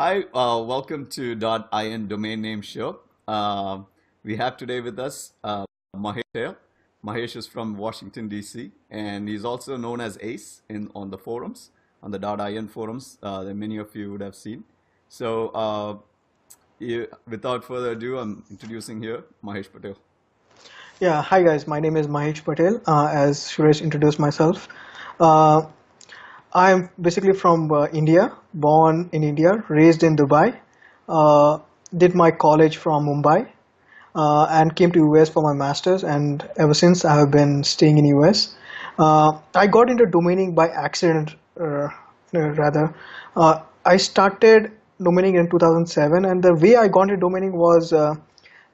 Hi, welcome to .in domain name show. We have today with us Mahesh here. Mahesh is from Washington D.C. and he's also known as Ace in on the forums, on the .in forums that many of you would have seen. So, without further ado, I'm introducing here Mahesh Patel. Yeah, hi guys. My name is Mahesh Patel. As Suresh introduced myself, uh, I'm basically from India, born in India, raised in Dubai, uh, did my college from Mumbai, and came to US for my masters. And ever since, I have been staying in US. I got into domaining by accident, rather. I started domaining in 2007, and the way I got into domaining was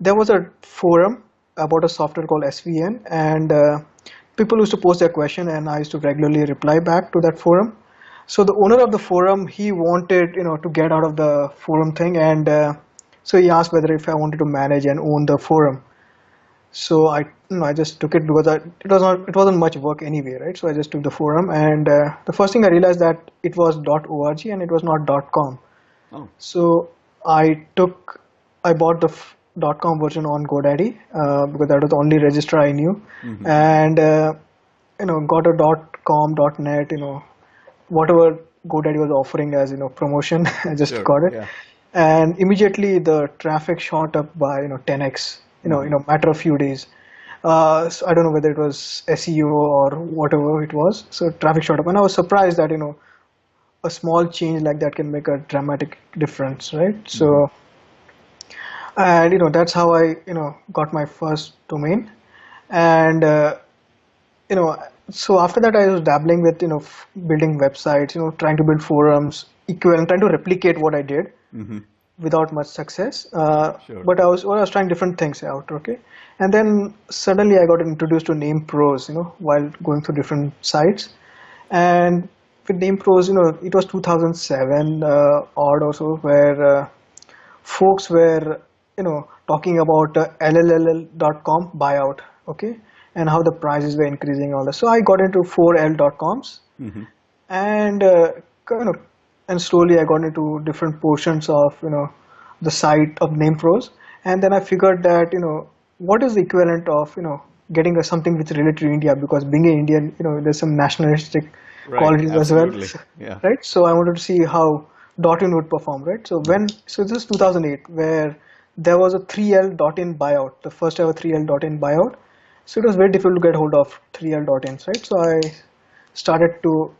there was a forum about a software called SVN, and people used to post their question, and I used to regularly reply back to that forum. So the owner of the forum, he wanted to get out of the forum thing, and so he asked whether if I wanted to manage and own the forum. So I just took it because it wasn't much work anyway, right? So I just took the forum, and the first thing I realized that it was .org and it was not .com. Oh, So I took I bought the .com version on GoDaddy because that was the only register I knew, and got a .com .net, whatever GoDaddy was offering as promotion. I just sure. got it, Yeah. and immediately the traffic shot up by 10x. Matter of few days. So I don't know whether it was SEO or whatever it was. So traffic shot up, and I was surprised that a small change like that can make a dramatic difference, right? Mm-hmm. So, and that's how I got my first domain, and you know so after that I was dabbling with building websites, trying to build forums, equivalent, trying to replicate what I did Mm-hmm. without much success. Sure. But I was trying different things out, okay, and then suddenly I got introduced to name pros, while going through different sites. And with name pros, it was 2007 odd or so, where folks were talking about LLL.com buyout, okay, and how the prices were increasing, all that. So I got into 4L.coms, Mm-hmm. and kind of and slowly I got into different portions of the site of name pros. And then I figured that what is the equivalent of getting something which related to India, because being an Indian, there's some nationalistic Right. qualities as well. Absolutely. Yeah. Right? So I wanted to see how .in would perform, right? So this is 2008, where there was a 3L.in buyout, the first ever 3L.in buyout. So it was very difficult to get hold of 3L.ins, right? So I started to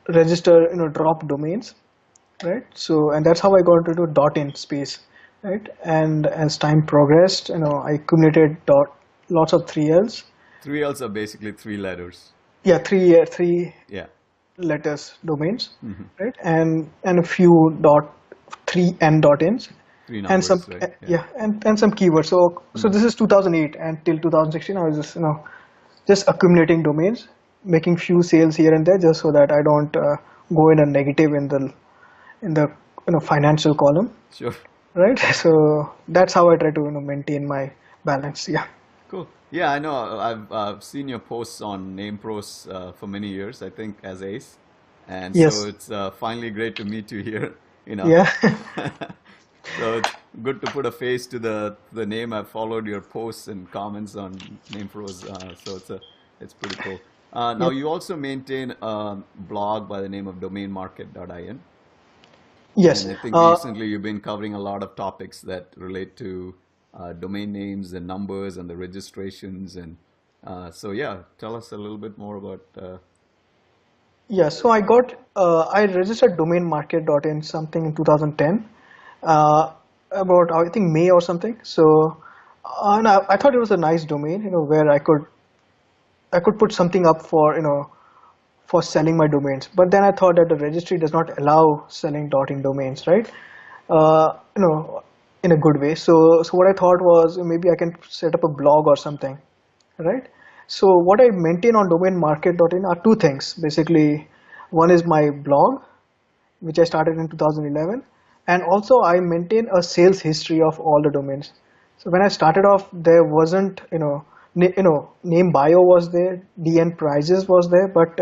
register drop domains, right? So, and that's how I got into .in space, right? And as time progressed, I accumulated lots of 3Ls. Three L's are basically three letters. Yeah, three Yeah. letters domains, Mm-hmm. right? And a few .3n.ins, Three and some numbers, right? yeah, and some keywords. So this is 2008, and till 2016 I was just accumulating domains, making few sales here and there, just so that I don't go in a negative in the financial column, Sure. right? So that's how I try to maintain my balance. Yeah. Cool. Yeah, I know. I've seen your posts on Name Pros for many years, I think, as Ace. And so Yes. it's finally great to meet you here, you know. Yeah. So it's good to put a face to the name. I've followed your posts and comments on Name Pros, so it's pretty cool. Now Yep. you also maintain a blog by the name of domainmarket.in. And Yes. I think recently you've been covering a lot of topics that relate to domain names and numbers and the registrations. And so, yeah, tell us a little bit more about. Yeah. So I registered domainmarket.in something in 2010, uh, about I think May or something. So, and I thought it was a nice domain, where I could put something up for selling my domains. But then I thought that the registry does not allow selling .in domains, right? Uh, you know, in a good way. So what I thought was maybe I can set up a blog or something, right? So what I maintain on domainmarket.in are two things basically. One is my blog, which I started in 2011, and also I maintain a sales history of all the domains. So when I started off, there wasn't name bio was there, DN prices was there, but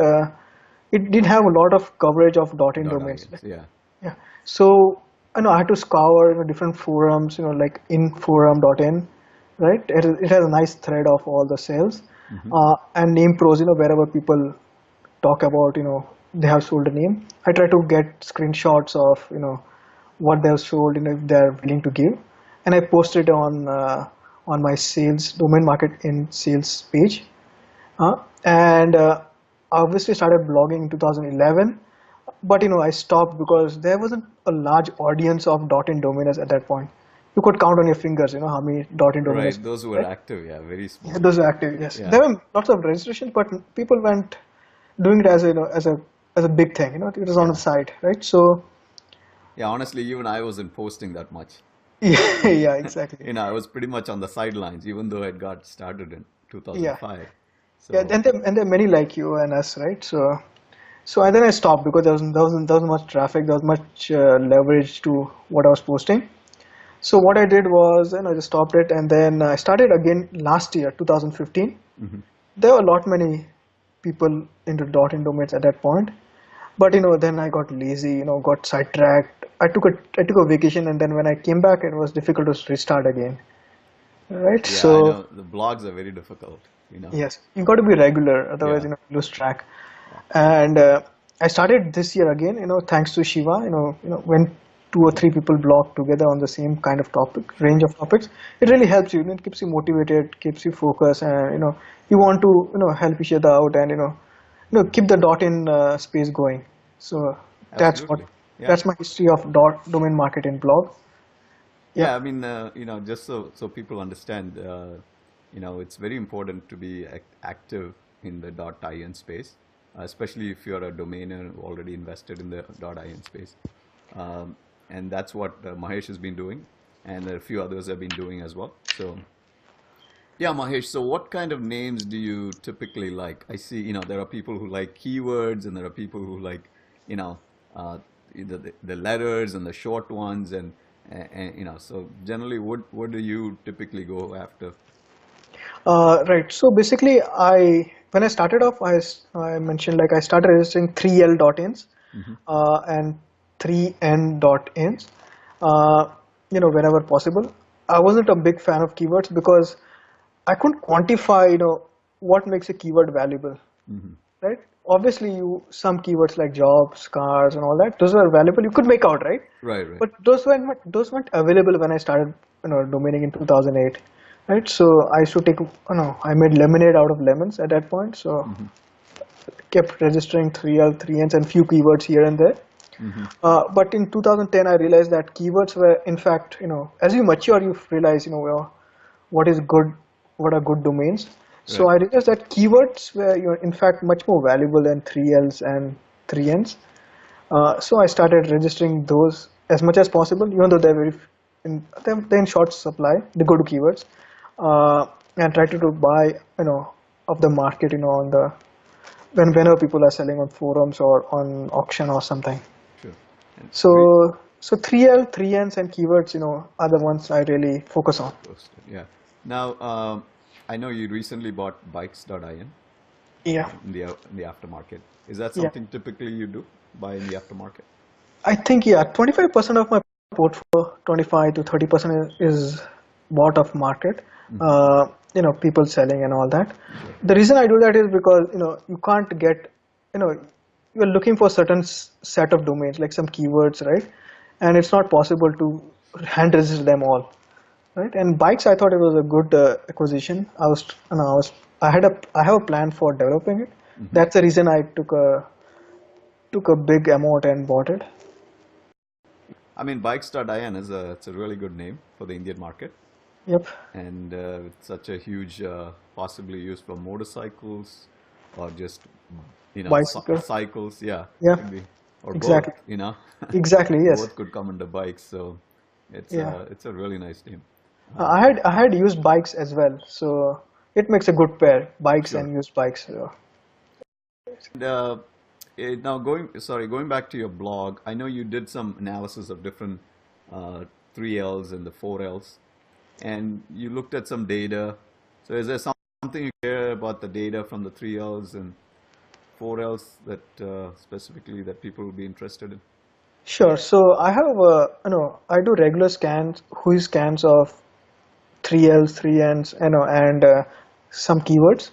it did have a lot of coverage of .in Dot domains. INs, yeah. Yeah. So, I had to scour, different forums, like inforum.in, right? It has a nice thread of all the sales, Hmm. and name pros, wherever people talk about, they have sold a name. I try to get screenshots of, what they've sold, if they're willing to give, and I post it on my sales domain market in sales page. And obviously started blogging in 2011, but I stopped because there wasn't a large audience of .in domainers at that point. You could count on your fingers, how many .in domainers, Right, those who were right? active, yeah, very Yeah, small. those are active. Yes, Yeah, there were lots of registrations, but people weren't doing it as a, as a big thing. It was on the yeah, side, right? So yeah. Honestly, even I wasn't posting that much. yeah, yeah, exactly. I was pretty much on the sidelines, even though it got started in Yeah, 2005. yeah, So, and there are many like you and us, right? So and then I stopped because there was much traffic, there was much leverage to what I was posting. So what I did was, I just stopped it, and then I started again last year, 2015. mhm. There were a lot many people into .in domains at that point, but then I got lazy, got sidetracked. I took a vacation, and then when I came back, it was difficult to restart again. Right? Yeah, I So know the blogs are very difficult. yes, you got to be regular, otherwise Yeah, you lose track. yeah, And I started this year again, thanks to Shiva. When two or three people blog together on the same kind of topic, range of topics, it really helps you. It keeps you motivated, keeps you focused, and you want to help each other out, and keep the .in space going. So that's what absolutely. Yeah, that's my history of domain market in blog. yeah. Yep. I mean, just so people understand, it's very important to be active in the .in space, especially if you're a domainer already invested in the .in space. And that's what Mahesh has been doing, and a few others have been doing as well. So, yeah, Mahesh. So, what kind of names do you typically like? I see, there are people who like keywords, and there are people who like, you know, uh, the letters and the short ones, and So, generally, what do you typically go after? Right. So basically, when I started off, I mentioned like I started registering 3L.ins Hmm. and 3N.ins, uh, whenever possible. I wasn't a big fan of keywords because I couldn't quantify, what makes a keyword valuable, Hmm. right? Obviously, some keywords like jobs, cars, and all that, those are valuable. You could make out, right? Right, right. But those weren't available when I started, domaining in 2008, right? So I used to take, I made lemonade out of lemons at that point. So Hmm. kept registering 3L, 3Ns, and few keywords here and there. Hmm. But in 2010, I realized that keywords were, in fact, as you mature, you realize, well, what is good, what are good domains. So Right. I realized that keywords were, in fact, much more valuable than 3Ls and 3Ns. So I started registering those as much as possible, even though they're in short supply. They go to keywords, and try to buy, of the market, on the whenever people are selling on forums or on auction or something. Sure. And So so 3L, 3Ns, and keywords, are the ones I really focus on. posted. Yeah. Now, I know you recently bought bikes.in Yeah, in the aftermarket. Is that yeah. something typically you do, buy in the aftermarket? I think, yeah, 25% of my portfolio, 25 to 30% is bought off market. Hmm. People selling and all that. Sure. The reason I do that is because you can't get, you know, you're looking for certain set of domains like some keywords, right? And it's not possible to hand register them all, right? And bikes, I thought it was a good acquisition. I have a plan for developing it. Hmm. That's the reason I took a big amount and bought it. I mean, bikes.in it's a really good name for the Indian market, Yep. and with such a huge, possibly used for motorcycles or just Bicycle. cycles. Yeah, Yeah, could be, or both. exactly. Exactly, yes. Both could come under bikes. So Yeah. it's a really nice name. I had used bikes as well, so it makes a good pair, bikes Sure. and used bikes. So. And, now going back to your blog, I know you did some analysis of different uh, 3Ls and the 4Ls, and you looked at some data. So is there something you care about the data from the 3Ls and 4Ls that specifically that people would be interested in? Sure. So I have, I do regular scans, who scans of 3Ls, 3Ns, and some keywords.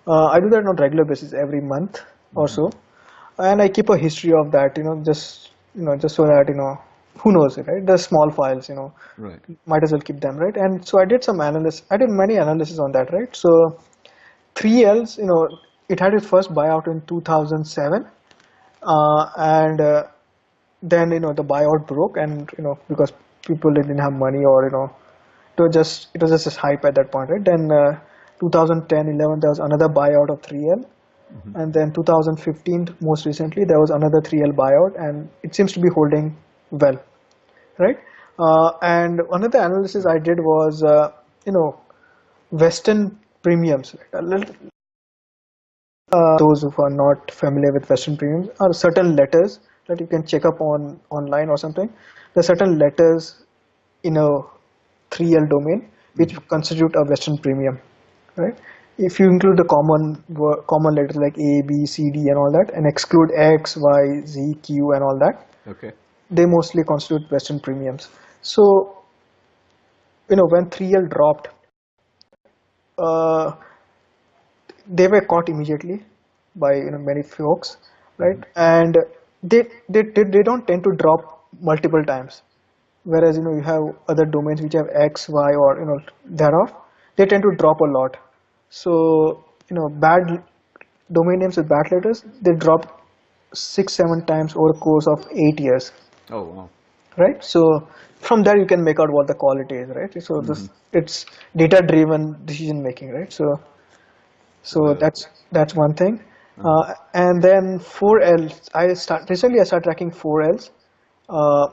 I do that on regular basis every month or Hmm. so, and I keep a history of that. Just so that who knows it, right? The small files, Right. might as well keep them, right? And so I did some analysis. I did many analysis on that, right? So 3Ls, it had its first buyout in 2007, and then the buyout broke, and because people didn't have money, or it was just this hype at that point, right? Then 2010, 11, there was another buyout of 3L, Hmm. and then 2015, most recently, there was another 3L buyout, and it seems to be holding well, right? And one of the analysis I did was, Western premiums, right? Those who are not familiar with Western premiums are certain letters that you can check up on online or something. There are certain letters in a 3L domain which Hmm. constitute a Western premium, right? If you include the common letters like A, B, C, D, and all that, and exclude X, Y, Z, Q, and all that, Okay. they mostly constitute Western premiums. So, when 3L dropped, uh, they were caught immediately by many folks, right? Hmm. And they don't tend to drop multiple times. Whereas you have other domains which have X, Y, or thereof, they tend to drop a lot. So bad domain names with bad letters, they drop 6, 7 times over a course of 8 years, Oh, wow. right? So from there you can make out what the quality is, right? So Hmm. this it's data driven decision making, right? So So that's one thing. uh-huh. And then 4Ls. I started tracking 4Ls. Uh,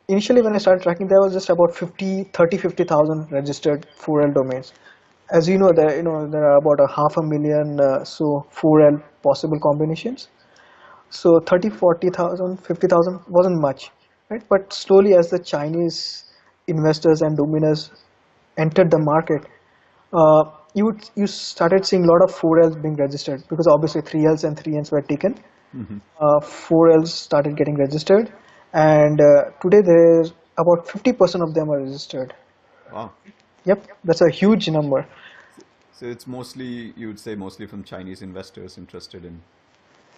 Initially when I started tracking, there was just about 50 registered 4L domains. As you know, there are about a half a million so 4L possible combinations. So 30, 40,000, 50,000 wasn't much, right? But slowly, as the Chinese investors and dominers entered the market, uh, you started seeing a lot of 4Ls being registered, because obviously 3Ls and 3Ns were taken. Hmm. 4Ls started getting registered, and today there's about 50% of them are registered. Wow. Yep, that's a huge number. So it's mostly, you would say, mostly from Chinese investors interested in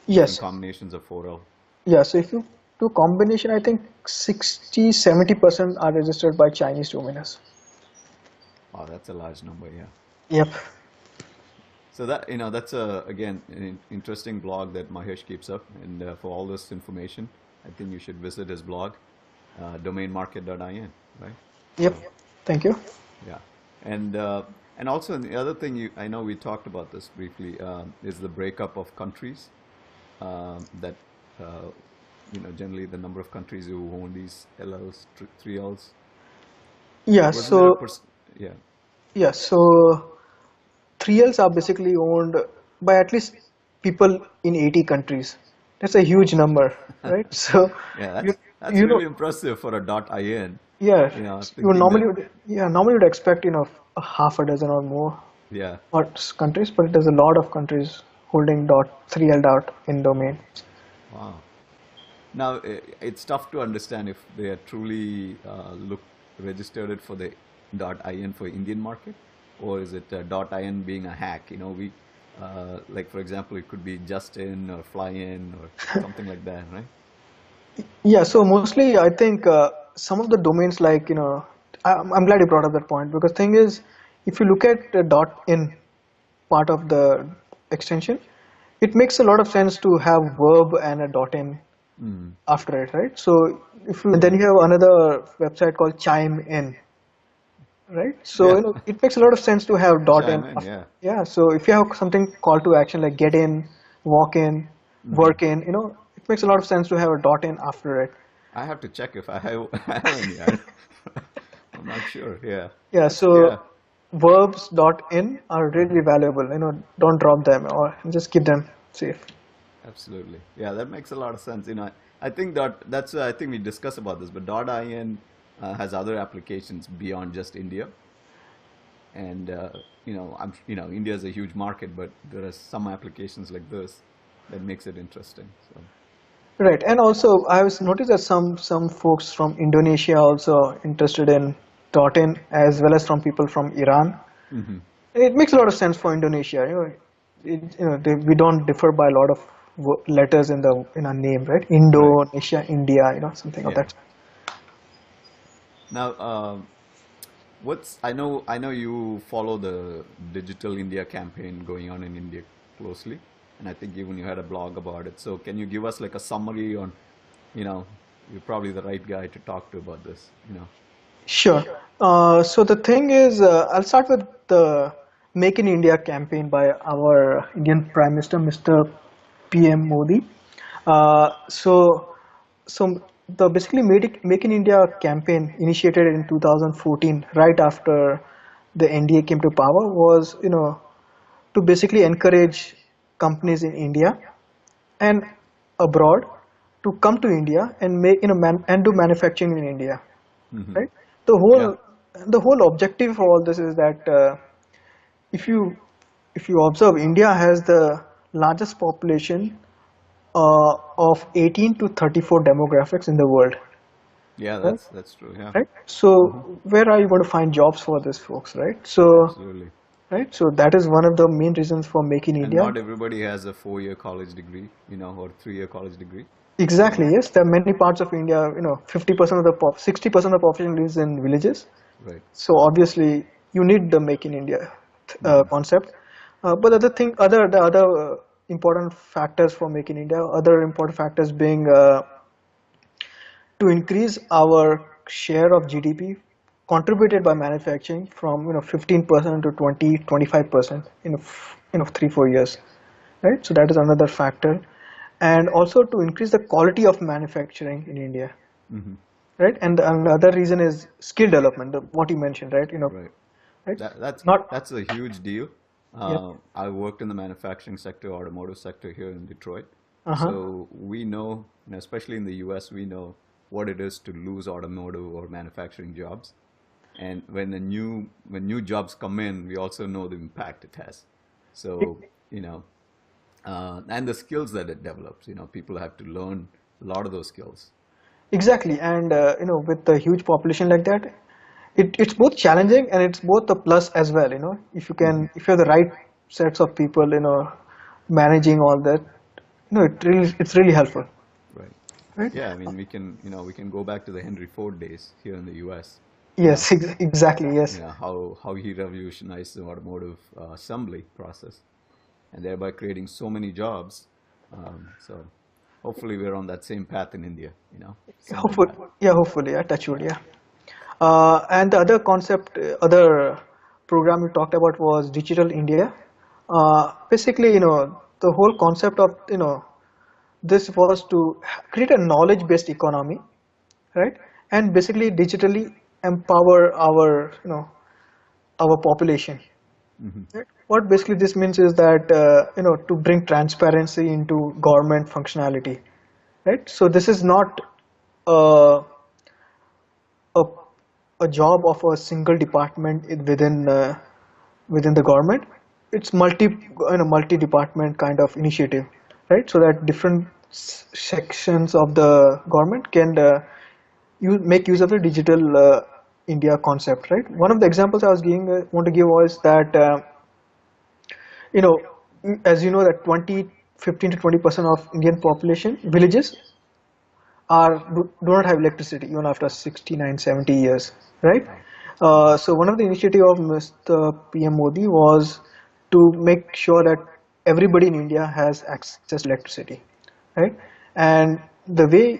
different Yes, combinations of 4L. yeah. So if you do combination, I think 60-70% are registered by Chinese dominers. Wow, that's a large number, yeah. Yep. So that, that's a, again, an interesting blog that Mahesh keeps up. And for all this information, I think you should visit his blog, domainmarket.in, right? Yep. So, Thank you. yeah. And also the other thing, I know we talked about this briefly, is the breakup of countries. That uh, generally the number of countries who own these LLs, 3Ls. Yeah. Wasn't there a So yeah. yeah. So 3Ls are basically owned by at least people in 80 countries. That's a huge number, right? So Yeah, you that's you know really impressive for a .in. yeah, you Thinking that, normally would expect a half a dozen or more yeah. or countries, but there's a lot of countries holding dot 3L dot in domain. Wow. Now it's tough to understand if they are truly registered it for the .in for Indian market, or is it .in being a hack? We like, for example, it could be just in or fly in or something like that, right? Yeah, so mostly I think some of the domains, like I'm glad you brought up that point, because thing is, if you look at the dot in part of the extension, it makes a lot of sense to have verb and a dot in Mm. after it, right? So if you, and then you have another website called chime in, right? So Yeah. it makes a lot of sense to have dot in. Chime in, yeah. Yeah, so if you have something call to action like get in, walk in, Hmm. work in, it makes a lot of sense to have a dot in after it. I have to check if I have, I have any. I'm not sure. Yeah. Yeah, That's, so yeah, verbs dot in are really valuable. Don't drop them, or just keep them safe. absolutely. Yeah, that makes a lot of sense. I think that's, I think we discussed about this, but .in has other applications beyond just India. And, India is a huge market, but there are some applications like this that makes it interesting. So, Right, and also I was noticed that some folks from Indonesia also interested in .in, as well as from people from Iran. Hmm. It makes a lot of sense for Indonesia. We don't differ by a lot of letters in our name, right? Right. Indonesia, India, something of Yeah. that. Now, I know you follow the Digital India campaign going on in India closely, and I think even you had a blog about it. So can you give us like a summary on, you know, you're probably the right guy to talk to about this, you know? Sure. So the thing is, I'll start with the Make in India campaign by our Indian Prime Minister, Mr. PM Modi. So the basically Make in India campaign initiated in 2014, right after the NDA came to power, was to basically encourage companies in India and abroad to come to India and make and do manufacturing in India, Hmm. right? The Yeah. whole objective for all this is that if you if you observe, India has the largest population of 18 to 34 demographics in the world, Yeah, right? that's true. Yeah. Right. So Hmm. where are you going to find jobs for these folks, right? Absolutely. So that is one of the main reasons for Make in And India. not everybody has a 4-year college degree, or 3-year college degree. Exactly. So, Yes, there are many parts of India. 50% of the 60% of the population lives in villages. right. So obviously, you need the Make in India Hmm. concept. But the other important factors for Make in India, other important factors being to increase our share of GDP contributed by manufacturing from 15% to 20-25% in 3-4 years, right? So that is another factor, and also to increase the quality of manufacturing in India, Hmm. right? And another reason is skill development, what you mentioned, right? Right. Right? That that's Not that's a huge deal. Yeah. I worked in the manufacturing sector, automotive sector here in Detroit. Uh-huh. So we know, especially in the US, we know what it is to lose automotive or manufacturing jobs. And when new jobs come in, we also know the impact it has. So, and the skills that it develops. People have to learn a lot of those skills. Exactly, and with a huge population like that, it's both challenging and it's both a plus as well. Hmm. If you have the right sets of people, managing all that, it's really helpful, Right. right? Yeah, I mean, we can go back to the Henry Ford days here in the U.S. You know, Yes, exactly, yes. how he revolutionized the automotive assembly process, and thereby creating so many jobs. So hopefully we're on that same path in India. Similar Hopefully, path. yeah, hopefully, yeah, touch wood, yeah. And the other concept, other program we talked about was Digital India. Basically, the whole concept of this was to create a knowledge-based economy, right? And basically digitally empower our population. Hmm. Right? What basically this means is that to bring transparency into government functionality, right? So this is not uh, a a job of a single department within the government. It's multi department kind of initiative, right? So that different sections of the government can make use of the digital India concept, right? One of the examples I was want to give was that you know as you know that 15 to 20% of Indian population villages do not have electricity even after 69, 70 years, right? Wow. Hmm. So one of the initiative of Mr. PM Modi was to make sure that everybody in India has access to electricity, right? And the way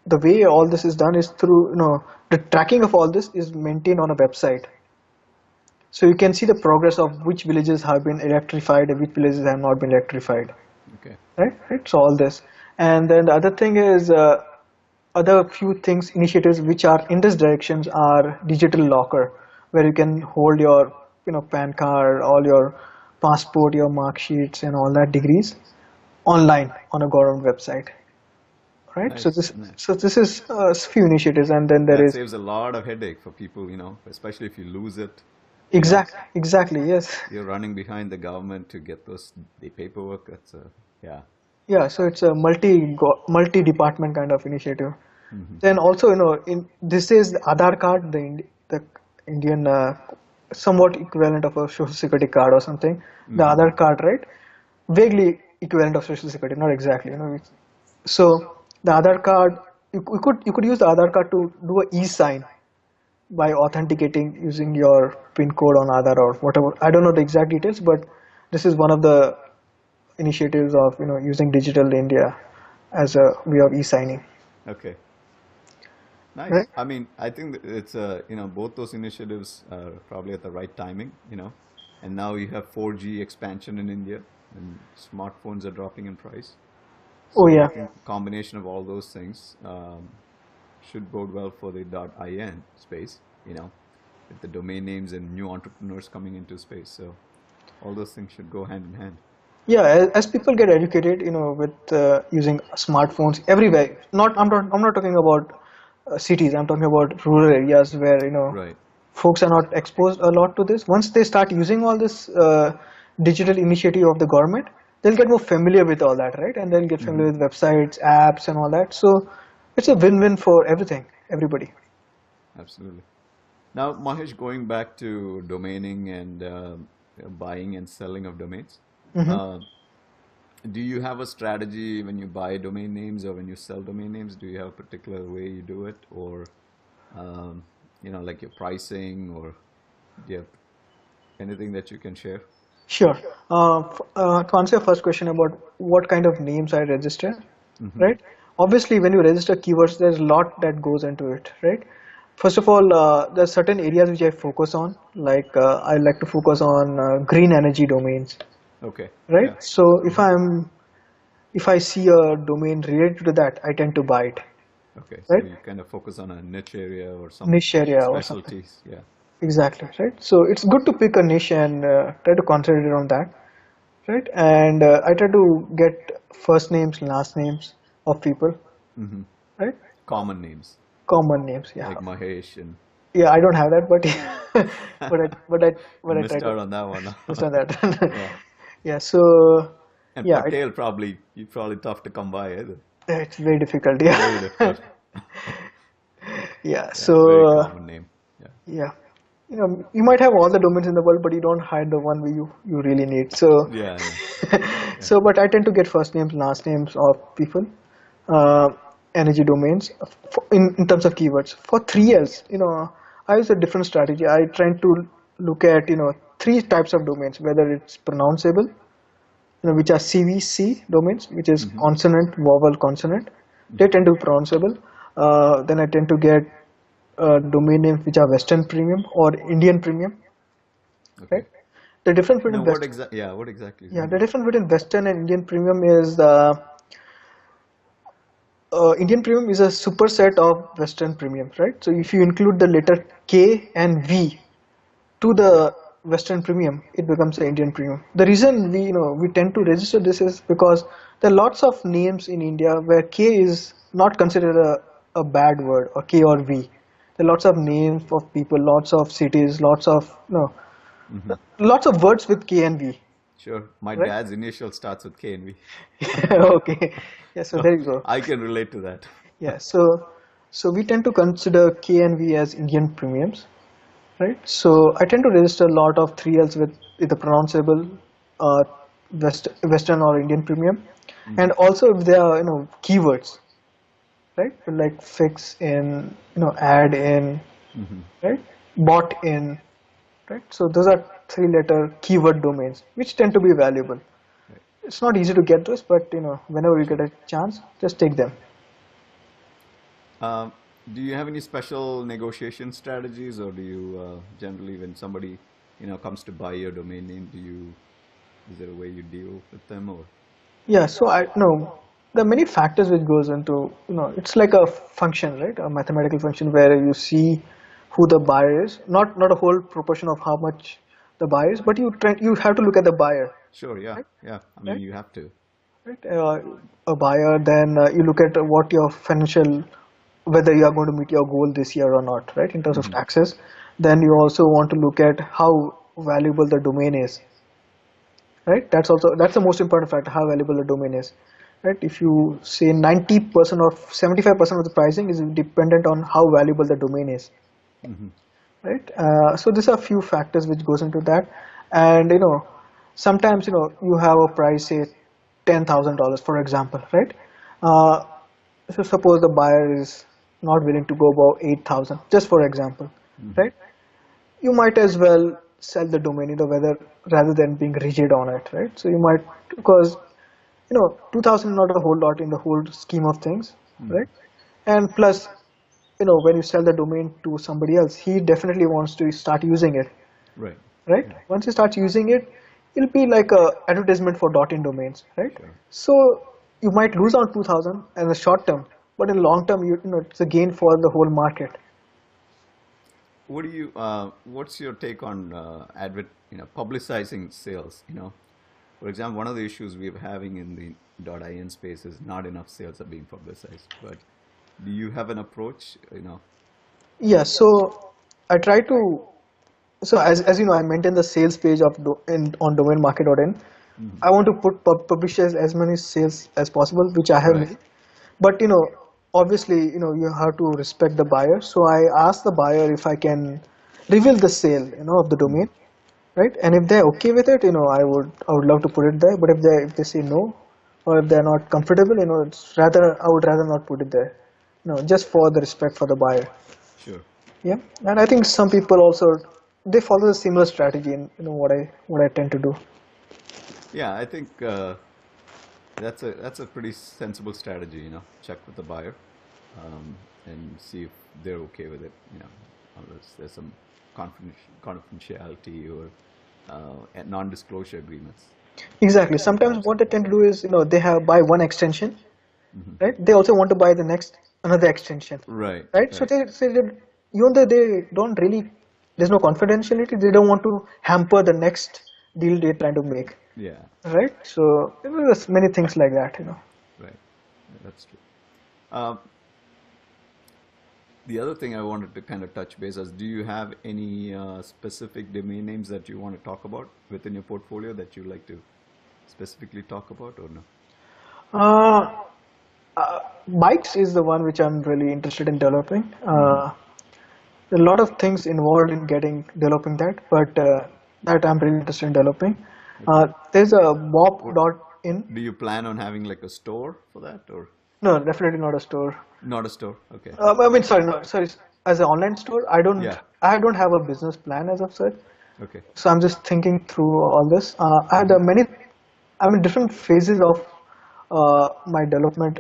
the way all this is done is through the tracking of all this is maintained on a website, so you can see the progress of which villages have been electrified and which villages have not been electrified, Okay. right? So all this, and then the other thing is other few things initiatives which are in this directions are digital locker, where you can hold your PAN card, all your passport, your mark sheets and all that degrees online on a government website, right? So Nice. this Nice. so this is few initiatives, and then there That is saves a lot of headache for people. Especially if you lose it. You know, exactly, yes. you're running behind the government to get the paperwork. Yeah. Yeah, so it's a multi-department kind of initiative. Hmm. Then also, in this is the Aadhaar card, the Indian somewhat equivalent of a social security card or something. The Hmm. Aadhaar card, right? Vaguely equivalent of social security, not exactly. So the Aadhaar card, you could use the Aadhaar card to do a e-sign by authenticating using your PIN code on Aadhaar or whatever. I don't know the exact details, but this is one of the initiatives of using digital India as a way of e-signing, Okay. right? Nice. I mean, I think that it's both those initiatives are probably at the right timing, and now you have 4G expansion in India, and smartphones are dropping in price. Oh So I yeah, think combination of all those things should bode well for the .in space, with the domain names and new entrepreneurs coming into space. So all those things should go hand in hand. yeah. As people get educated, with using smartphones everywhere. I'm not talking about cities. I'm talking about rural areas where Right. folks are not exposed a lot to this. Once they start using all this digital initiative of the government, they'll get more familiar with all that, right? And they'll get Hmm. familiar with websites, apps, and all that. So it's a win-win for everybody. Absolutely. Now, Mahesh, going back to domaining and buying and selling of domains, Hmm. uh, do you have a strategy when you buy domain names or when you sell domain names? Do you have a particular way you do it, or um, like your pricing, or do you have anything that you can share? Sure. To answer your first question about what kind of names I register, Hmm. right? Obviously, when you register keywords, there's a lot that goes into it, right? First of all, there are certain areas which I focus on, like I like to focus on green energy domains, Okay. right? Yeah. So Hmm. if I see a domain related to that, I tend to buy it, Okay. So right? you kind of focus on a niche area or some Niche area or something. specialties. Yeah. Exactly, right? So it's good to pick a niche and try to concentrate on that, right? And I try to get first names, last names of people, Hmm. right? Common names Common names, yeah. like Mahesh and Yeah, I don't have that, but you but I try missed to out on that one. understand that. Yeah. Yeah, so And yeah, Patel probably tough to come by either. it's very difficult. Yeah, Very difficult. yeah. Yeah, So very common name. Yeah. yeah, you might have all the domains in the world, but you don't hide the one where you really need. So Yeah, yeah, yeah. so, but I tend to get first names, last names of people, uh, energy domains in terms of keywords. For 3Ls, I use a different strategy. I try to look at, three types of domains, whether it's pronounceable, which are CVC domains, which is Hmm. consonant, vowel, consonant. They Hmm. tend to be pronounceable. Then I tend to get domain names which are Western premium or Indian premium, right? Okay. The difference Now, between West, what exactly is yeah, the Indian? difference between Western and Indian premium is Indian premium is a superset of Western premium, right? So if you include the letter K and V to Okay. the Western premium, it becomes the Indian premium. The reason we tend to register this is because there are lots of names in India where K is not considered a bad word, or K or V. There are lots of names of people, lots of cities, lots of Hmm. lots of words with K and V, Sure. My right? dad's initial starts with K and V. Okay, yeah. So So there you go. I can relate to that. Yeah, so we tend to consider K and V as Indian premiums, right? So I tend to register a lot of 3Ls with either pronounceable, uh, Western or Indian premium, and Hmm. also if they are keywords, right? Like fix in, add in, Hmm. right? Bought in, right? So those are three-letter keyword domains which tend to be valuable. Right. It's not easy to get those, but whenever you get Sure. a chance, just take them. Um, do you have any special negotiation strategies, or do you generally, when somebody comes to buy your domain name, is there a way you deal with them, or? Yeah, so I know there are many factors which goes into, it's like a function, right? A mathematical function where you see who the buyer is, not a whole proportion of how much the buyer is, but you have to look at the buyer, Sure. Yeah. right? Yeah. I mean, Right? you have to. Right? A buyer, then you look at what your financial, whether you are going to meet your goal this year or not, right? In terms of Hmm. taxes. Then you also want to look at how valuable the domain is, right? That's the most important factor, how valuable the domain is. right? If you say 90% or 75% of the pricing is dependent on how valuable the domain is, Hmm. right? So these are a few factors which goes into that, and sometimes you have a price, say $10,000 for example, right? Uh, so suppose the buyer is not willing to go above 8,000, just for example, Hmm. right? You might as well sell the domain, whether rather than being rigid on it, right? So you might, because 2,000 is not a whole lot in the whole scheme of things, Hmm. right? And plus, when you sell the domain to somebody else, he definitely wants to start using it, Right. right? Yeah. Once he starts using it, it'll be like a advertisement for .in domains, right? Sure. So you might lose on 2,000 in the short term, but in long term, it's a gain for the whole market. What's your take on publicizing sales? For example, one of the issues we're having in the .in space is not enough sales are being publicized. But do you have an approach? Yeah, so I try to, so as you know, I maintain the sales page of on domainmarket.in. Hmm. I want to publish as many sales as possible, which I have Right. made. But obviously, you have to respect the buyer. So I ask the buyer if I can reveal the sale, of the Hmm. domain, right? And if they're okay with it, I would love to put it there. But if they say no, or if they're not comfortable, I would rather not put it there, just for the respect for the buyer. Sure. Yeah, and I think some people also they follow a similar strategy in what I tend to do. Yeah, I think that's a pretty sensible strategy. Check with the buyer, um, and see if they're okay with it. Unless there's some confidentiality or non-disclosure agreements. Exactly. Sometimes what they tend to do is they have buy one extension, Hmm. right? They also want to buy the next another extension, Right. right? So Right. they say that even though they don't really, there's no confidentiality. They don't want to hamper the next deal they're trying to make, Yeah. right? So there's many things like that. Right. Yeah, that's true. Uh, the other thing I wanted to kind of touch base is, do you have any specific domain names that you want to talk about within your portfolio that you like to specifically talk about, or no? Uh, Bikes is the one which I'm really interested in developing. Hmm. A lot of things involved in developing that, but that I'm really interested in developing. Okay. There's a What bob.in. do you plan on having, like a store for that, or No, definitely not a store. not a store? Okay. I mean, sorry, no, sorry. As an online store, Yeah. I don't have a business plan as of such. Okay. So I'm just thinking through all this. I had Hmm. different phases of my developing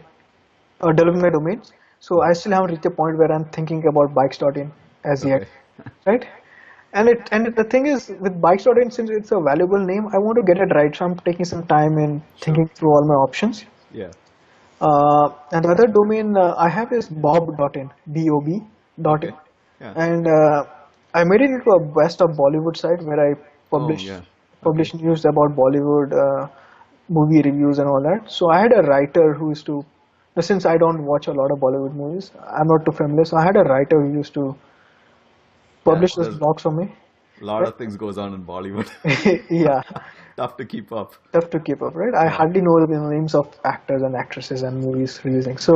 my domains. So I still haven't reached a point where I'm thinking about bikes.in as yet, Okay. right? The thing is with bikes.in, since it's a valuable name, I want to get it right. So I'm taking some time in Sure. thinking through all my options. Yeah. And the other domain I have is bob.in, bob.in, Okay. Yeah. and I made it into a best of Bollywood site where I Oh, publish yeah. Okay. publish news about Bollywood movie reviews and all that. So I had a writer who used to, since I don't watch a lot of Bollywood movies, I'm not too familiar. So I had a writer who used to Yeah. publish those There's blogs for me. a lot Right? of things goes on in Bollywood. Yeah, Tough to keep up. tough to keep up, right? I Yeah. hardly know the names of actors and actresses and movies releasing. So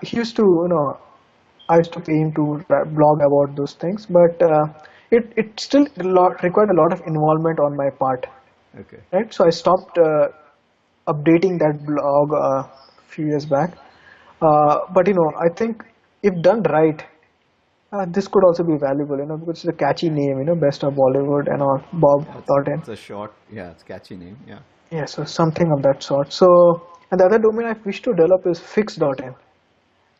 he used to, I used to pay him to blog about those things, but it still required a lot of involvement on my part, Okay. right? So I stopped updating that blog a few years back. But I think if done right, this could also be valuable, because it's a catchy name, best of Bollywood and all, Yeah. It's Bob.in. it's a short. Yeah. It's catchy name. Yeah. Yeah, so something of that sort. So, and the other domain I wish to develop is fix.in,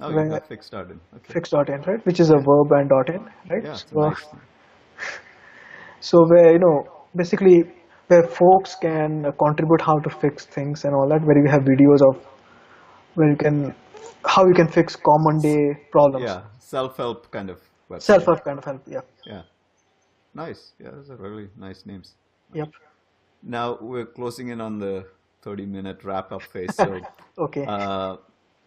Oh, you where have fixed started. Okay. fix.in, right, which is a Yeah. verb and .in, right? Yeah. It's a So, nice name. so where basically where folks can contribute how to fix things and all that, where you have videos of where you can how you can fix common day problems, Yeah. Self-help kind of website. self-help kind of help. Yeah, Yeah. Nice. Yeah. Those are really nice names. yep. Now we're closing in on the 30-minute wrap-up phase. So Okay. uh,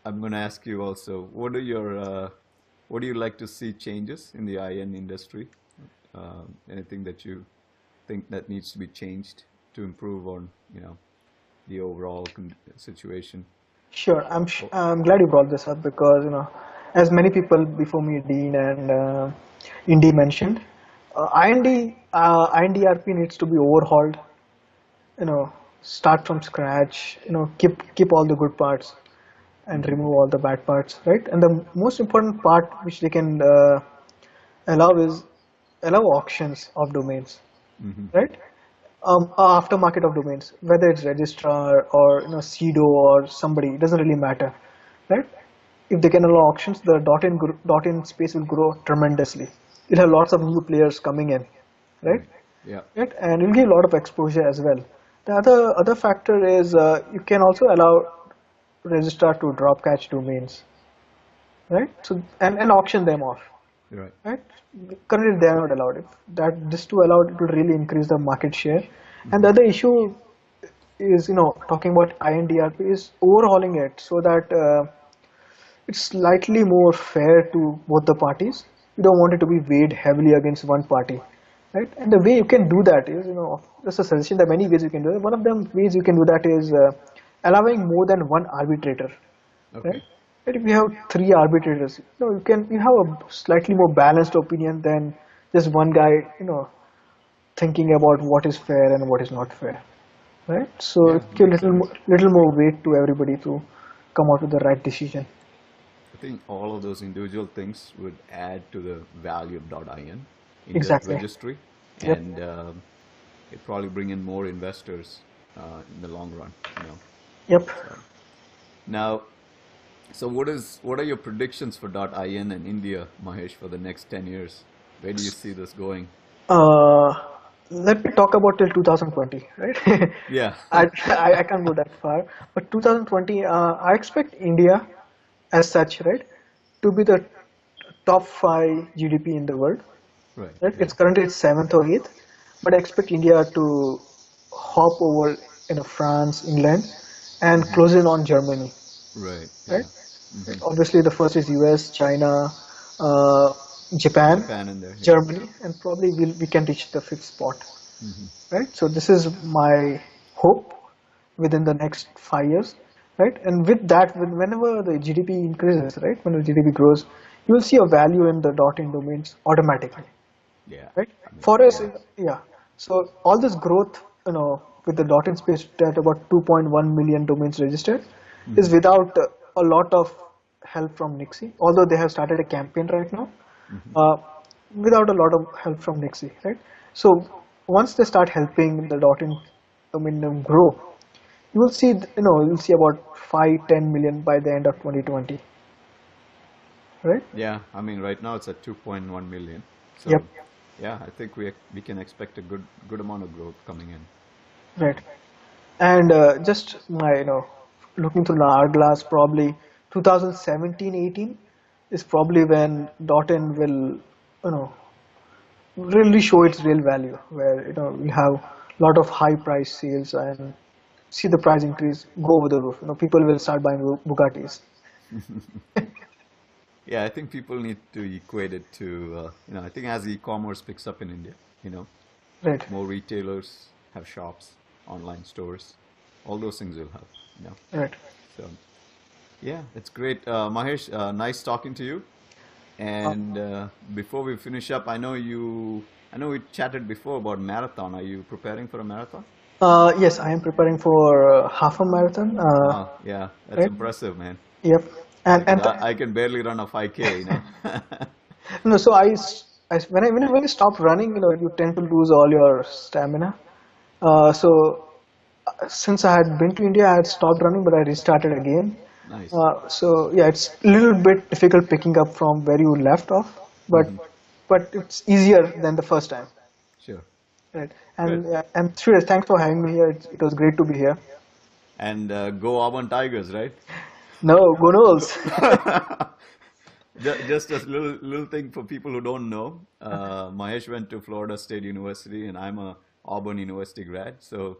I'm going to ask you also, what do you like to see changes in the IN industry? Anything that you think that needs to be changed to improve on, the overall situation? Sure. Oh, I'm glad you brought this up because, as many people before me, Dean and Indy mentioned, INDRP needs to be overhauled. You know, start from scratch. Keep all the good parts and mm-hmm, remove all the bad parts, right? And the most important part which they can allow is allow auctions of domains, mm-hmm, right? Aftermarket of domains, whether it's registrar or CDO or somebody, it doesn't really matter, right? If they can allow auctions, the .in space will grow tremendously. You'll have lots of new players coming in, right? right. Yeah. Right, and it'll give a lot of exposure as well. The other factor is you can also allow registrar to drop catch domains, right? So and auction them off, Right. right? Currently they are not allowed. If that this to allowed, it will really increase the market share. And Mm-hmm, the other issue is talking about INDRP is overhauling it so that it's slightly more fair to both the parties. You don't want it to be weighed heavily against one party, right? And the way you can do that is, just a suggestion. There are many ways you can do it. One of them ways you can do that is allowing more than one arbitrator, okay. right? But if you have three arbitrators, you have a slightly more balanced opinion than just one guy, thinking about what is fair and what is not fair, right? So Yeah, it give makes sense. little more weight to everybody to come out with the right decision. I think all of those individual things would add to the value of .in in the Exactly. registry, Yep. and it probably bring in more investors in the long run. Yep. So now, so what are your predictions for .in in India, Mahesh, for the next 10 years? Where do you see this going? Uh, Let me talk about till 2020, right? Yeah. I can't go that far, but 2020, I expect India as such, right, to be the top five GDP in the world. Right. Right? Yeah. It's currently seventh or eighth, but I expect India to hop over France, England, and Hmm. close in on Germany. Right. Right? Yeah. Hmm. Obviously, the first is US, China, uh, Japan, Japan in there. Yeah. Germany, and probably we can reach the fifth spot. Hmm. Right? So this is my hope within the next 5 years. Right? And with that, whenever the GDP increases, right, when the GDP grows, you will see a value in the .in domains automatically, Yeah. right? I mean, For us, yeah. yeah. So all this growth, with the .in space at about 2.1 million domains registered, is Hmm. without a lot of help from Nixie. Although they have started a campaign right now, Hmm. uh, without a lot of help from Nixie, right? So once they start helping the .in domain grow, you'll see about 5-10 million by the end of 2020, right? Yeah. I mean, right now it's at 2.1 million. Yep, So, yeah, I think we can expect a good amount of growth coming in. right. And just my, looking through the hourglass, probably 2017-18 is probably when .in will, really show its real value, where, we have a lot of high price sales and see the price increase go over the roof. People will start buying Bugattis. Yeah, I think people need to equate it to, I think as e-commerce picks up in India, you know, Right, more retailers have shops, online stores, all those things will help, you know. right. So, yeah, it's great. Mahesh, nice talking to you. Uh, And before we finish up, I know we chatted before about marathon. Are you preparing for a marathon? yes, I am preparing for half a marathon. Wow, yeah, that's Right. impressive, man. Yep. And Because and I can barely run a 5K, you know. no, so when you stop running, you tend to lose all your stamina. So since I had been to India, I had stopped running, but I restarted again. Nice. So yeah, it's a little bit difficult picking up from where you left off, but Hmm. it's easier than the first time, Sure. right? Good. And sure, thanks for having me here. It was great to be here. And go Auburn Tigers, right? No, go Knowles. Just a little thing for people who don't know. Mahesh went to Florida State University, and I'm a Auburn University grad. So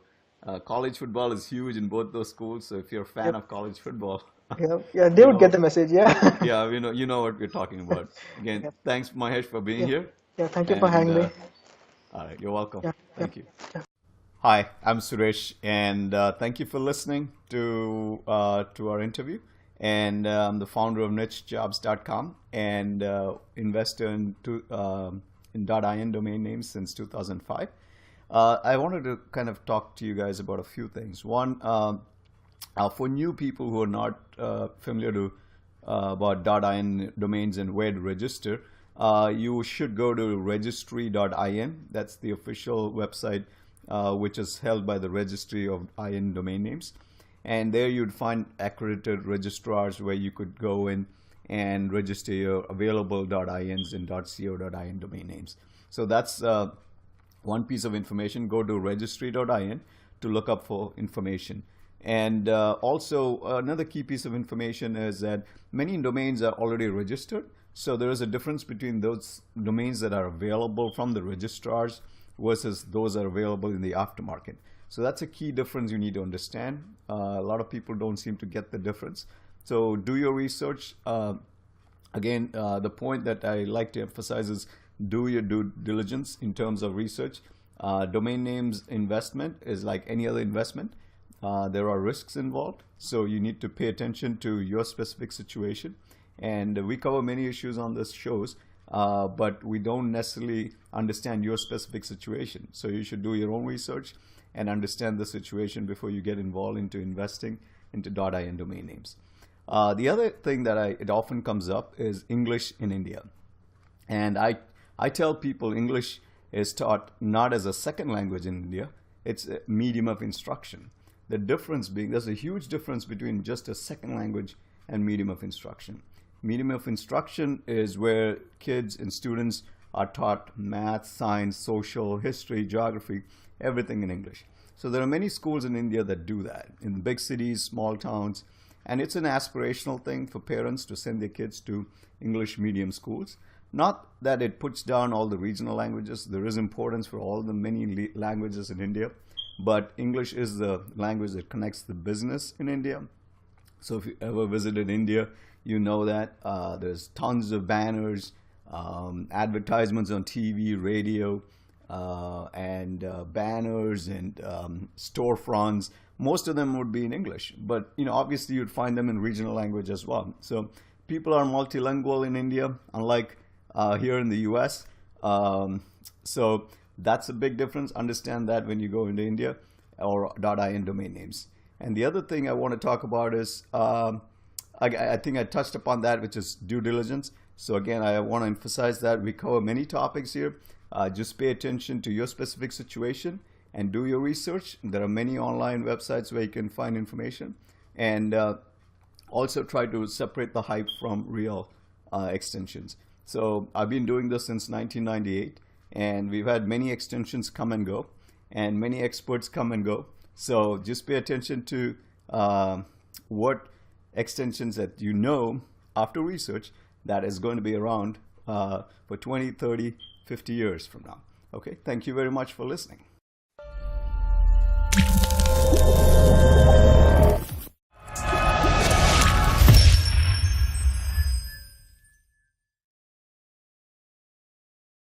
college football is huge in both those schools. So if you're a fan Yep. of college football, Yeah, yeah, they you would get know, the message. Yeah. yeah, you know what we're talking about. Again, Yep. thanks Mahesh for being Yeah. here, Yeah. Thank you for and having me. all right, you're welcome. Yeah. Yeah. Thank you. Yeah. Hi, I'm Suresh, and thank you for listening to our interview. And I'm the founder of nichejobs.com and investor in .in domain names since 2005. I wanted to kind of talk to you guys about a few things. One, for new people who are not familiar to about .in domains and where to register, you should go to registry.in. That's the official website, which is held by the Registry of IN Domain Names. And there you'd find accredited registrars where you could go in and register your available .ins and .co.in domain names. So that's one piece of information. Go to registry.in to look up for information. And also another key piece of information is that many domains are already registered. So there is a difference between those domains that are available from the registrars versus those that are available in the aftermarket. So that's a key difference you need to understand. A lot of people don't seem to get the difference. So do your research. Again, the point that I like to emphasize is do your due diligence in terms of research. Domain names investment is like any other investment. There are risks involved, so you need to pay attention to your specific situation. And we cover many issues on this shows, but we don't necessarily understand your specific situation. So you should do your own research and understand the situation before you get involved into investing into .in domain names. The other thing that it often comes up is English in India. And I tell people English is taught not as a second language in India, it's a medium of instruction. The difference being, there's a huge difference between just a second language and medium of instruction. Medium of instruction is where kids and students are taught math, science, social, history, geography, everything in English. So there are many schools in India that do that, in big cities, small towns, and it's an aspirational thing for parents to send their kids to English medium schools. Not that it puts down all the regional languages. There is importance for all the many languages in India, but English is the language that connects the business in India. So if you ever visited India, you know that there's tons of banners, advertisements on TV, radio, and banners and storefronts. Most of them would be in English, but obviously you'd find them in regional language as well. So people are multilingual in India, unlike here in the US. So that's a big difference. Understand that when you go into India or .in domain names. And the other thing I want to talk about is, I think I touched upon that, which is due diligence. So again, I want to emphasize that we cover many topics here. Just pay attention to your specific situation and do your research. There are many online websites where you can find information. And also try to separate the hype from real extensions. So I've been doing this since 1998, and we've had many extensions come and go, and many experts come and go. So just pay attention to what extensions that you know after research that is going to be around for 20, 30, 50 years from now. Okay, thank you very much for listening.